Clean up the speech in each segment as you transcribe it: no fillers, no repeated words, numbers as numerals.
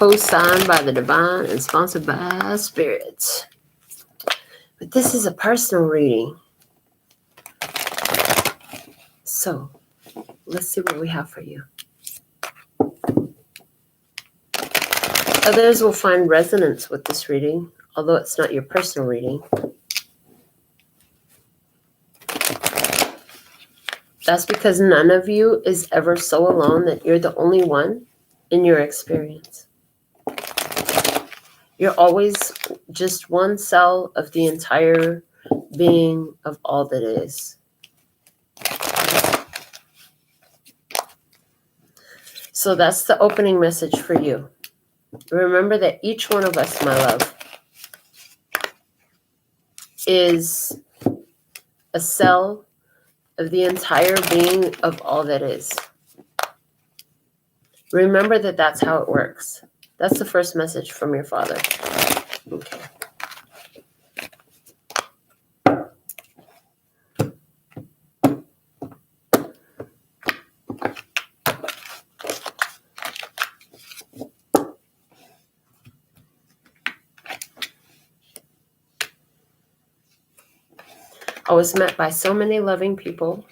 co-signed by the divine and sponsored by spirits. But this is a personal reading. So let's see what we have for you. Others will find resonance with this reading, although it's not your personal reading. That's because none of you is ever so alone that you're the only one in your experience. You're always just one cell of the entire being of all that is. So that's the opening message for you. Remember that each one of us, my love, is a cell of the entire being of all that is. Remember that that's how it works. That's the first message from your father. Okay. I was met by so many loving people.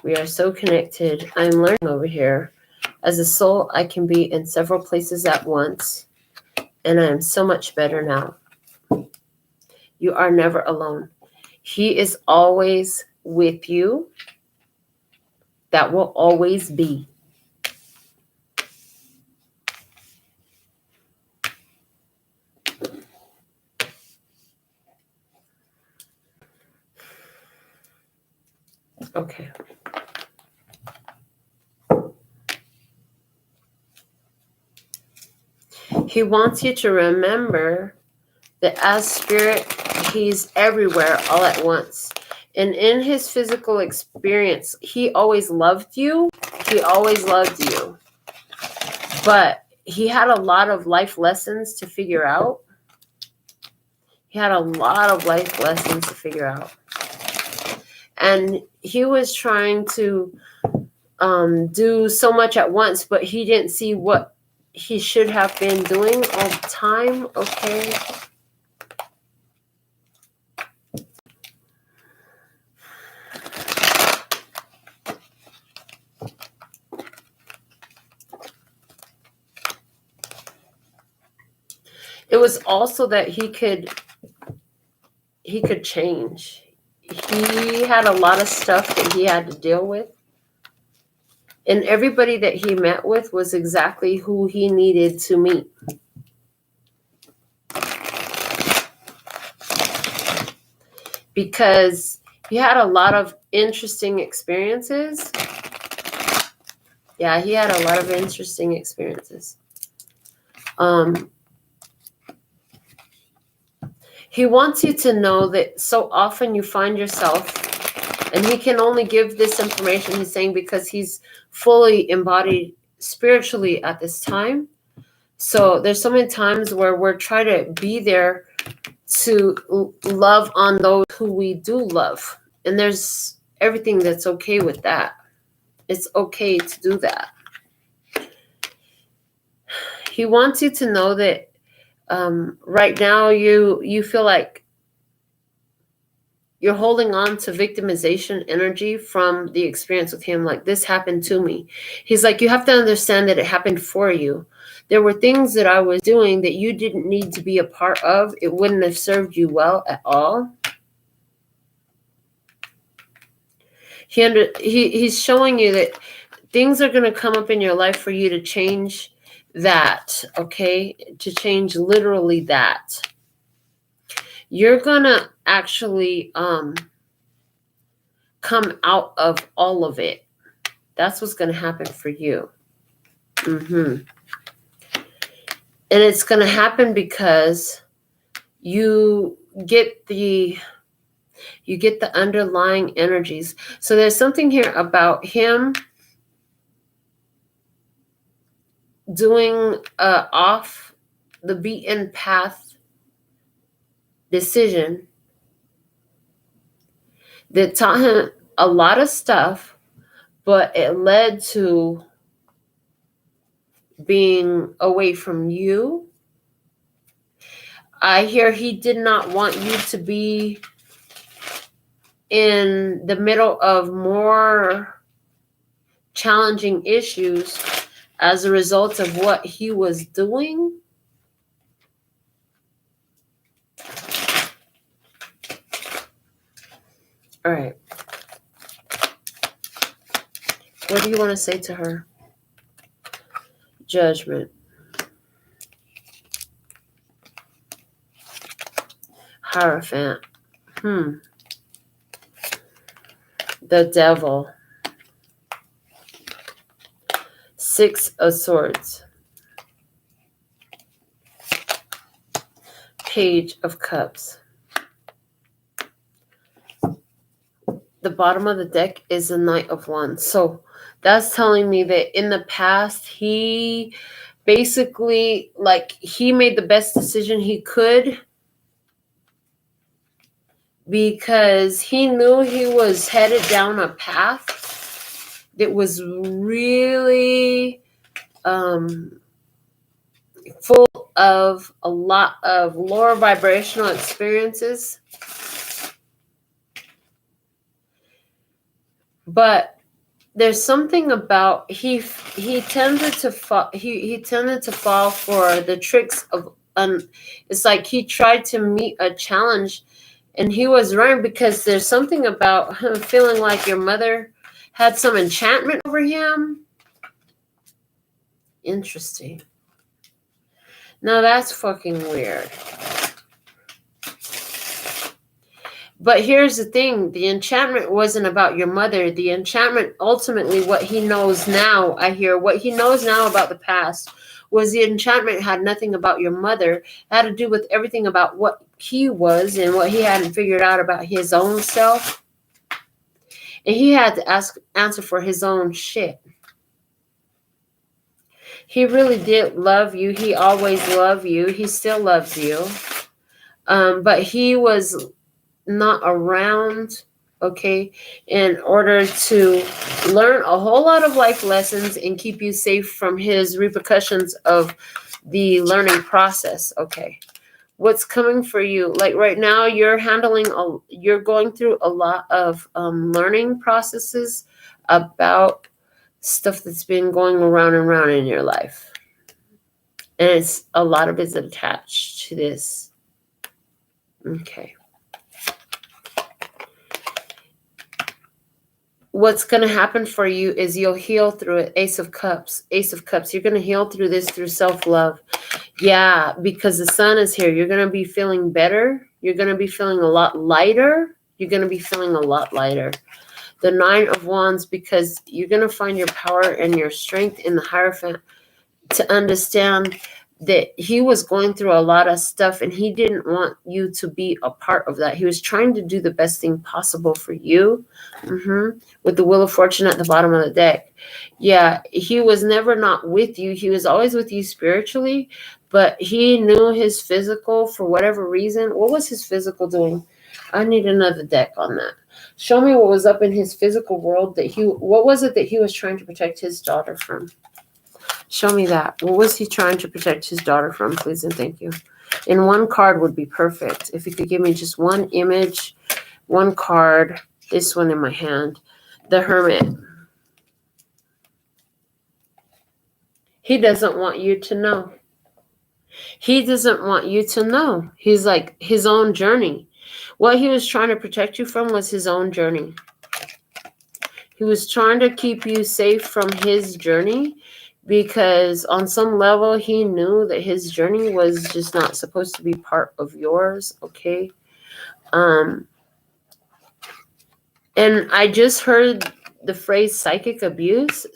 We are so connected. I'm learning over here. As a soul, I can be in several places at once, and I am so much better now. You are never alone. He is always with you. That will always be. Okay. He wants you to remember that as spirit, he's everywhere all at once. And in his physical experience, he always loved you. He always loved you. But he had a lot of life lessons to figure out. He had a lot of life lessons to figure out. And he was trying to do so much at once, but he didn't see what he should have been doing all the time, okay? It was also that he could change. He had a lot of stuff that he had to deal with. And everybody that he met with was exactly who he needed to meet. Because he had a lot of interesting experiences. Yeah, he had a lot of interesting experiences. He wants you to know that so often you find yourself, and he can only give this information, he's saying, because he's fully embodied spiritually at this time. So there's so many times where we're trying to be there to love on those who we do love. And there's everything that's okay with that. It's okay to do that. He wants you to know that right now you feel like you're holding on to victimization energy from the experience with him. Like, this happened to me. He's like, you have to understand that it happened for you. There were things that I was doing that you didn't need to be a part of. It wouldn't have served you well at all. He's showing you that things are going to come up in your life for you to change that, okay? To change literally that. You're going to actually come out of all of it. That's what's going to happen for you. And it's going to happen because you get the underlying energies. So there's something here about him doing off the beaten path decision that taught him a lot of stuff, but it led to being away from you. I hear he did not want you to be in the middle of more challenging issues as a result of what he was doing. All right. What do you want to say to her? Judgment. Hierophant. The Devil. Six of Swords. Page of Cups. The bottom of the deck is the Knight of Wands. So that's telling me that in the past, he basically, like, he made the best decision he could because he knew he was headed down a path that was really full of a lot of lower vibrational experiences. But there's something about he tended to fall for the tricks of it's like he tried to meet a challenge, and he was right, because there's something about him feeling like your mother had some enchantment over him. Interesting. Now that's fucking weird. But here's the thing. The enchantment wasn't about your mother. The enchantment, ultimately, what he knows now, what he knows now about the past, was the enchantment had nothing about your mother. It had to do with everything about what he was and what he hadn't figured out about his own self. And he had to answer for his own shit. He really did love you. He always loved you. He still loves you. But he was not around, okay, in order to learn a whole lot of life lessons and keep you safe from his repercussions of the learning process. Okay, what's coming for you? Like right now, you're going through a lot of learning processes about stuff that's been going around and around in your life, and it's a lot of it's attached to this. Okay. What's going to happen for you is you'll heal through it. Ace of Cups. Ace of Cups. You're going to heal through this through self-love. Yeah, because the sun is here. You're going to be feeling better. You're going to be feeling a lot lighter. You're going to be feeling a lot lighter. The Nine of Wands, because you're going to find your power and your strength in the Hierophant to understand that he was going through a lot of stuff and he didn't want you to be a part of that. He was trying to do the best thing possible for you. With the Wheel of Fortune at the bottom of the deck. Yeah, he was never not with you. He was always with you spiritually, but he knew his physical for whatever reason. What was his physical doing? I need another deck on that. Show me what was up in his physical world what was it that he was trying to protect his daughter from? Show me that. What was he trying to protect his daughter from, please and thank you? And one card would be perfect. If you could give me just one image, one card, this one in my hand. The Hermit. He doesn't want you to know. He doesn't want you to know. He's like his own journey. What he was trying to protect you from was his own journey. He was trying to keep you safe from his journey because on some level he knew that his journey was just not supposed to be part of yours, okay? And I just heard the phrase psychic abuse.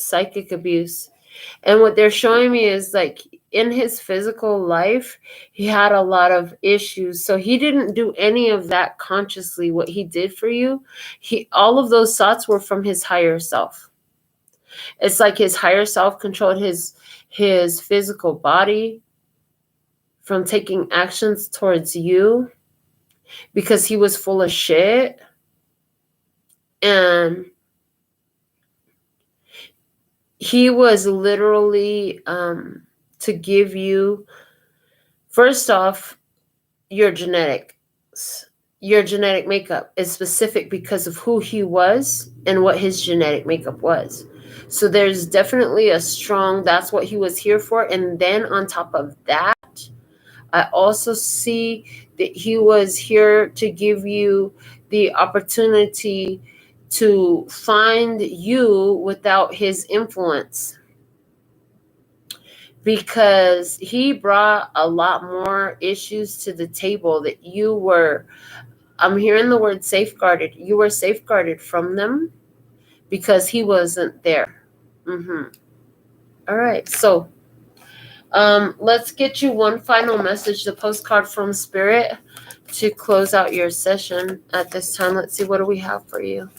And what they're showing me is like in his physical life, he had a lot of issues. So he didn't do any of that consciously. What he did for you, all of those thoughts were from his higher self. It's like his higher self controlled his physical body from taking actions towards you because he was full of shit. And he was literally to give you, first off, your genetics. Your genetic makeup is specific because of who he was and what his genetic makeup was. So there's definitely a strong, that's what he was here for. And then on top of that, I also see that he was here to give you the opportunity to find you without his influence, because he brought a lot more issues to the table that you were, I'm hearing the word safeguarded. You were safeguarded from them because he wasn't there. All right. So let's get you one final message, the postcard from Spirit, to close out your session at this time. Let's see, what do we have for you?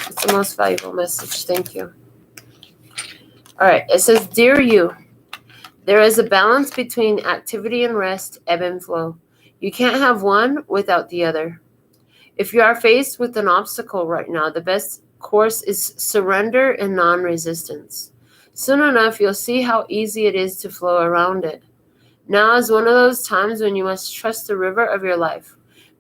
It's the most valuable message. Thank you. All right. It says, Dear you, there is a balance between activity and rest, ebb and flow. You can't have one without the other. If you are faced with an obstacle right now, the best course is surrender and non-resistance. Soon enough, you'll see how easy it is to flow around it. Now is one of those times when you must trust the river of your life.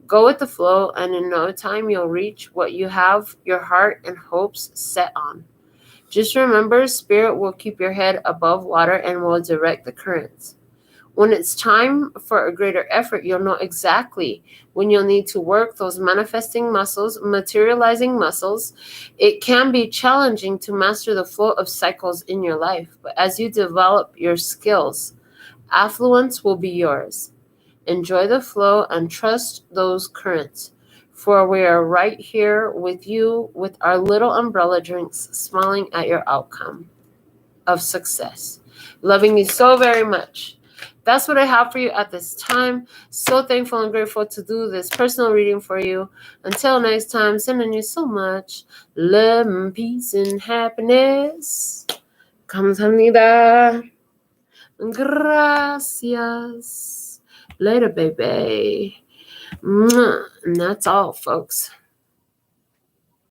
Go with the flow, and in no time you'll reach what you have your heart and hopes set on. Just remember, Spirit will keep your head above water and will direct the currents. When it's time for a greater effort, you'll know exactly when you'll need to work those manifesting muscles, materializing muscles. It can be challenging to master the flow of cycles in your life, but as you develop your skills, affluence will be yours. Enjoy the flow and trust those currents, for we are right here with you with our little umbrella drinks, smiling at your outcome of success. Loving you so very much. That's what I have for you at this time. So thankful and grateful to do this personal reading for you. Until next time, sending you so much love and peace and happiness. Kamsahamnida. Gracias. Later, baby. And that's all, folks.